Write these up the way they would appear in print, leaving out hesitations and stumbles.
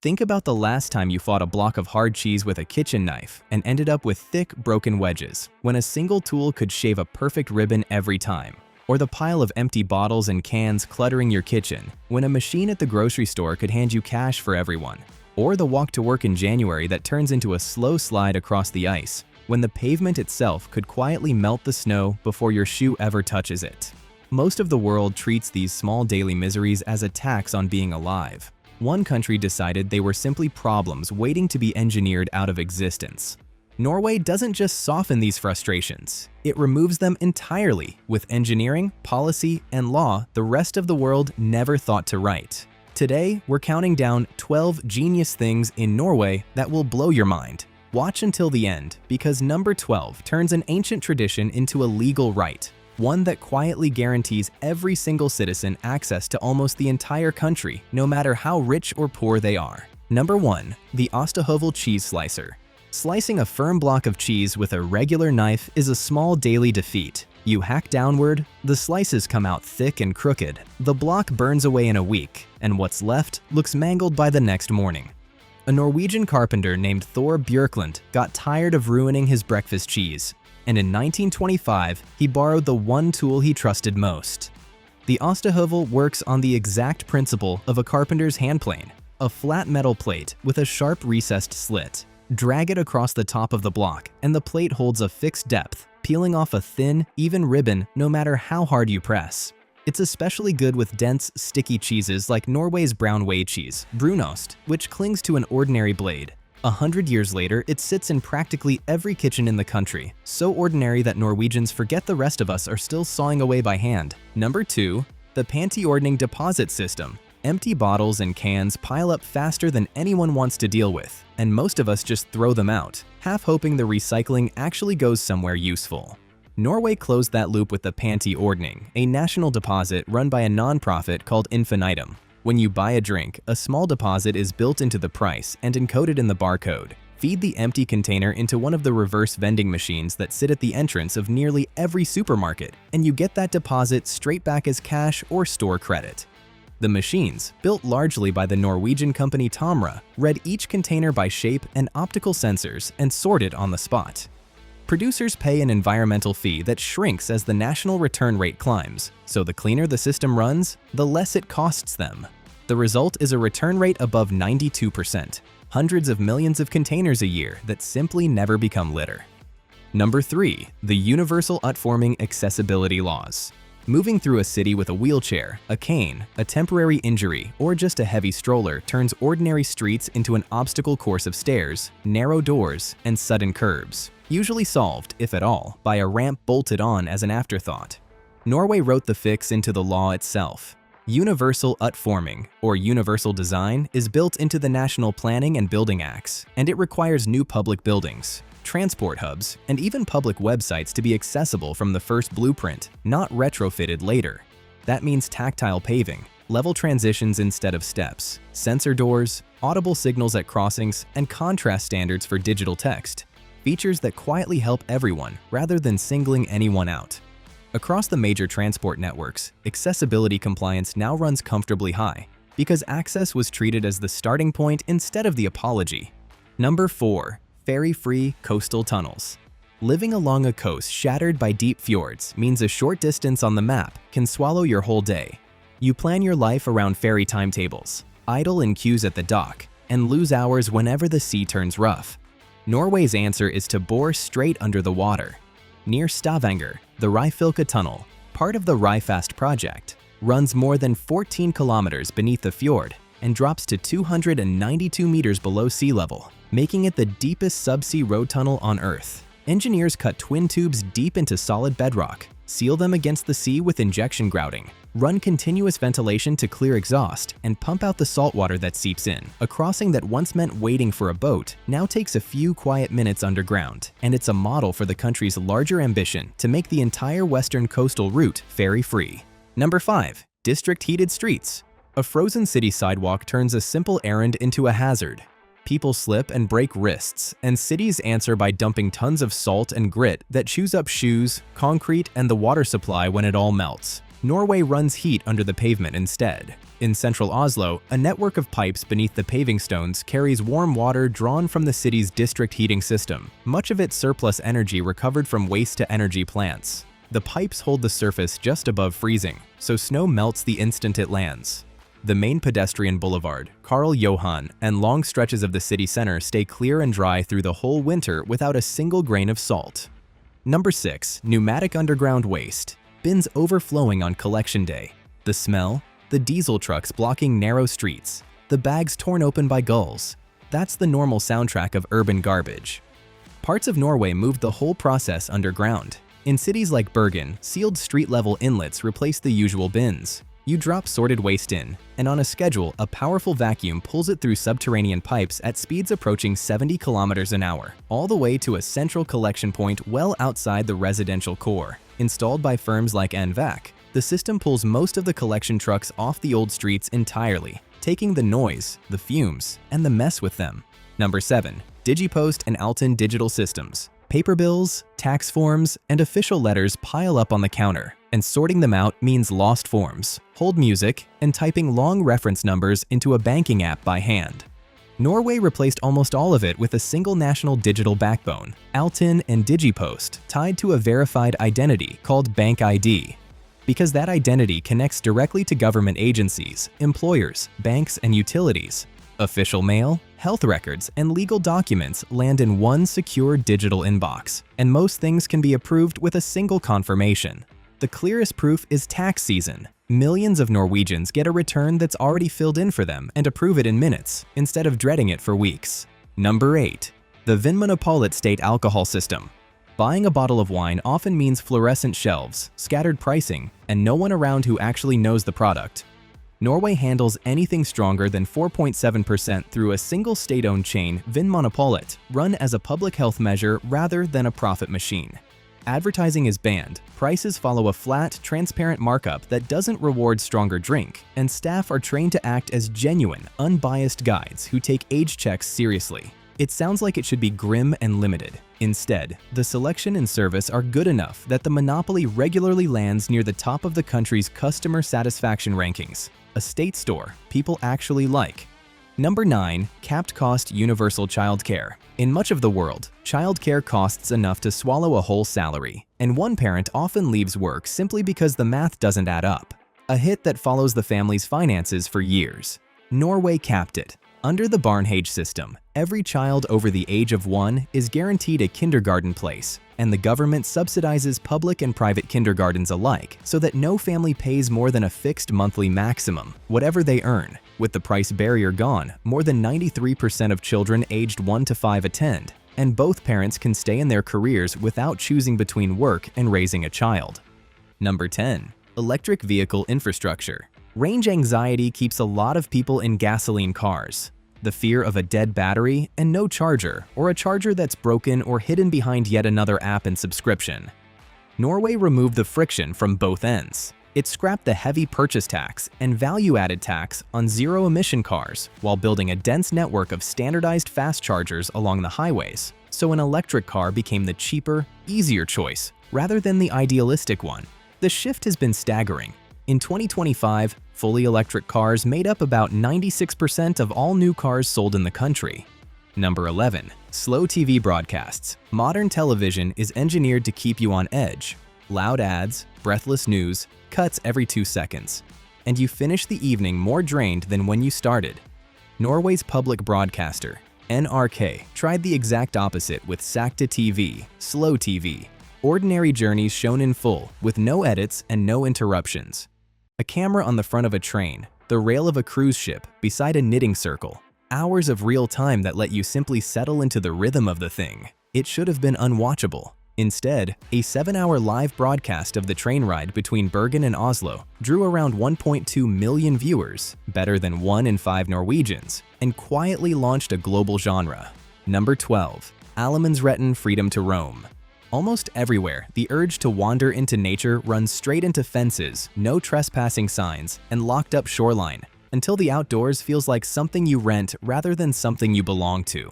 Think about the last time you fought a block of hard cheese with a kitchen knife and ended up with thick, broken wedges, when a single tool could shave a perfect ribbon every time. Or the pile of empty bottles and cans cluttering your kitchen, when a machine at the grocery store could hand you cash for everyone. Or the walk to work in January that turns into a slow slide across the ice, when the pavement itself could quietly melt the snow before your shoe ever touches it. Most of the world treats these small daily miseries as a tax on being alive. One country decided they were simply problems waiting to be engineered out of existence. Norway doesn't just soften these frustrations, it removes them entirely with engineering, policy, and law the rest of the world never thought to write. Today, we're counting down 12 genius things in Norway that will blow your mind. Watch until the end, because number 12 turns an ancient tradition into a legal right, one that quietly guarantees every single citizen access to almost the entire country, no matter how rich or poor they are. Number 1. The Ostehøvel cheese slicer. Slicing a firm block of cheese with a regular knife is a small daily defeat. You hack downward, the slices come out thick and crooked, the block burns away in a week, and what's left looks mangled by the next morning. A Norwegian carpenter named Thor Bjørklund got tired of ruining his breakfast cheese, and in 1925, he borrowed the one tool he trusted most. The Ostehøvel works on the exact principle of a carpenter's handplane, a flat metal plate with a sharp recessed slit. Drag it across the top of the block, and the plate holds a fixed depth, peeling off a thin, even ribbon no matter how hard you press. It's especially good with dense, sticky cheeses like Norway's brown whey cheese, brunost, which clings to an ordinary blade. 100 years later, it sits in practically every kitchen in the country, so ordinary that Norwegians forget the rest of us are still sawing away by hand. Number 2. The panteordning deposit system. Empty bottles and cans pile up faster than anyone wants to deal with, and most of us just throw them out, half hoping the recycling actually goes somewhere useful. Norway closed that loop with the panteordning, a national deposit run by a non-profit called Infinitum. When you buy a drink, a small deposit is built into the price and encoded in the barcode. Feed the empty container into one of the reverse vending machines that sit at the entrance of nearly every supermarket, and you get that deposit straight back as cash or store credit. The machines, built largely by the Norwegian company Tomra, read each container by shape and optical sensors and sorted on the spot. Producers pay an environmental fee that shrinks as the national return rate climbs, so the cleaner the system runs, the less it costs them. The result is a return rate above 92%, hundreds of millions of containers a year that simply never become litter. Number 3. The Universal Utforming Accessibility Laws. Moving through a city with a wheelchair, a cane, a temporary injury, or just a heavy stroller turns ordinary streets into an obstacle course of stairs, narrow doors, and sudden curbs, usually solved, if at all, by a ramp bolted on as an afterthought. Norway wrote the fix into the law itself. Universal Utforming, or universal design, is built into the National Planning and Building Acts, and it requires new public buildings, transport hubs, and even public websites to be accessible from the first blueprint, not retrofitted later. That means tactile paving, level transitions instead of steps, sensor doors, audible signals at crossings, and contrast standards for digital text. Features that quietly help everyone rather than singling anyone out. Across the major transport networks, accessibility compliance now runs comfortably high because access was treated as the starting point instead of the apology. Number 4. Ferry-free coastal tunnels. Living along a coast shattered by deep fjords means a short distance on the map can swallow your whole day. You plan your life around ferry timetables, idle in queues at the dock, and lose hours whenever the sea turns rough. Norway's answer is to bore straight under the water. Near Stavanger, the Ryfylke Tunnel, part of the Ryfast project, runs more than 14 kilometers beneath the fjord and drops to 292 meters below sea level, making it the deepest subsea road tunnel on Earth. Engineers cut twin tubes deep into solid bedrock, seal them against the sea with injection grouting, run continuous ventilation to clear exhaust, and pump out the salt water that seeps in. A crossing that once meant waiting for a boat now takes a few quiet minutes underground, and it's a model for the country's larger ambition to make the entire western coastal route ferry-free. Number 5. District heated streets. A frozen city sidewalk turns a simple errand into a hazard. People slip and break wrists, and cities answer by dumping tons of salt and grit that chews up shoes, concrete, and the water supply when it all melts. Norway runs heat under the pavement instead. In central Oslo, a network of pipes beneath the paving stones carries warm water drawn from the city's district heating system, much of its surplus energy recovered from waste-to-energy plants. The pipes hold the surface just above freezing, so snow melts the instant it lands. The main pedestrian boulevard, Karl Johan, and long stretches of the city center stay clear and dry through the whole winter without a single grain of salt. Number 6. Pneumatic underground waste. Bins overflowing on collection day. The smell? The diesel trucks blocking narrow streets. The bags torn open by gulls. That's the normal soundtrack of urban garbage. Parts of Norway moved the whole process underground. In cities like Bergen, sealed street-level inlets replace the usual bins. You drop sorted waste in, and on a schedule, a powerful vacuum pulls it through subterranean pipes at speeds approaching 70 kilometers an hour, all the way to a central collection point well outside the residential core. Installed by firms like NVAC, the system pulls most of the collection trucks off the old streets entirely, taking the noise, the fumes, and the mess with them. Number 7. Digipost and Alton Digital Systems. Paper bills, tax forms, and official letters pile up on the counter, and sorting them out means lost forms, hold music, and typing long reference numbers into a banking app by hand. Norway replaced almost all of it with a single national digital backbone, Alton and Digipost, tied to a verified identity called Bank ID. Because that identity connects directly to government agencies, employers, banks, and utilities. Official mail, health records, and legal documents land in one secure digital inbox, and most things can be approved with a single confirmation. The clearest proof is tax season. Millions of Norwegians get a return that's already filled in for them and approve it in minutes, instead of dreading it for weeks. Number 8. The Vinmonopolet state alcohol system. Buying a bottle of wine often means fluorescent shelves, scattered pricing, and no one around who actually knows the product. Norway handles anything stronger than 4.7% through a single state-owned chain, Vinmonopolet, run as a public health measure rather than a profit machine. Advertising is banned, prices follow a flat, transparent markup that doesn't reward stronger drink, and staff are trained to act as genuine, unbiased guides who take age checks seriously. It sounds like it should be grim and limited. Instead, the selection and service are good enough that the monopoly regularly lands near the top of the country's customer satisfaction rankings, a state store people actually like. Number 9. Capped cost universal childcare. In much of the world, childcare costs enough to swallow a whole salary, and one parent often leaves work simply because the math doesn't add up. A hit that follows the family's finances for years. Norway capped it. Under the Barnehage system, every child over the age of 1 is guaranteed a kindergarten place, and the government subsidizes public and private kindergartens alike so that no family pays more than a fixed monthly maximum, whatever they earn. With the price barrier gone, more than 93% of children aged 1 to 5 attend, and both parents can stay in their careers without choosing between work and raising a child. Number 10. Electric vehicle infrastructure. Range anxiety keeps a lot of people in gasoline cars. The fear of a dead battery and no charger, or a charger that's broken or hidden behind yet another app and subscription. Norway removed the friction from both ends. It scrapped the heavy purchase tax and value-added tax on zero-emission cars while building a dense network of standardized fast chargers along the highways, so an electric car became the cheaper, easier choice rather than the idealistic one. The shift has been staggering. In 2025, fully electric cars made up about 96% of all new cars sold in the country. Number 11. Slow TV broadcasts. Modern television is engineered to keep you on edge. Loud ads, breathless news, cuts every 2 seconds. And you finish the evening more drained than when you started. Norway's public broadcaster, NRK, tried the exact opposite with Sakta TV, slow TV. Ordinary journeys shown in full, with no edits and no interruptions. A camera on the front of a train, the rail of a cruise ship, beside a knitting circle. Hours of real time that let you simply settle into the rhythm of the thing. It should have been unwatchable. Instead, a 7-hour live broadcast of the train ride between Bergen and Oslo drew around 1.2 million viewers, better than 1 in 5 Norwegians, and quietly launched a global genre. Number 12. Allemannsretten freedom to roam. Almost everywhere, the urge to wander into nature runs straight into fences, no trespassing signs, and locked-up shoreline, until the outdoors feels like something you rent rather than something you belong to.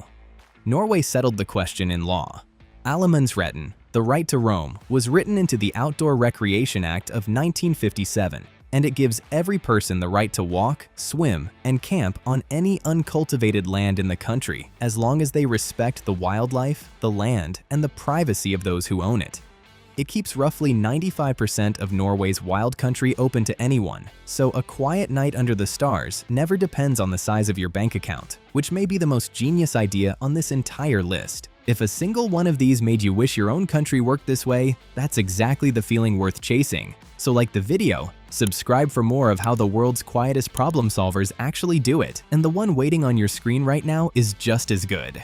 Norway settled the question in law. Allemannsretten, the right to roam, was written into the Outdoor Recreation Act of 1957. and it gives every person the right to walk, swim, and camp on any uncultivated land in the country as long as they respect the wildlife, the land, and the privacy of those who own it. It keeps roughly 95% of Norway's wild country open to anyone, so a quiet night under the stars never depends on the size of your bank account, which may be the most genius idea on this entire list. If a single one of these made you wish your own country worked this way, that's exactly the feeling worth chasing. So like the video, subscribe for more of how the world's quietest problem solvers actually do it, and the one waiting on your screen right now is just as good.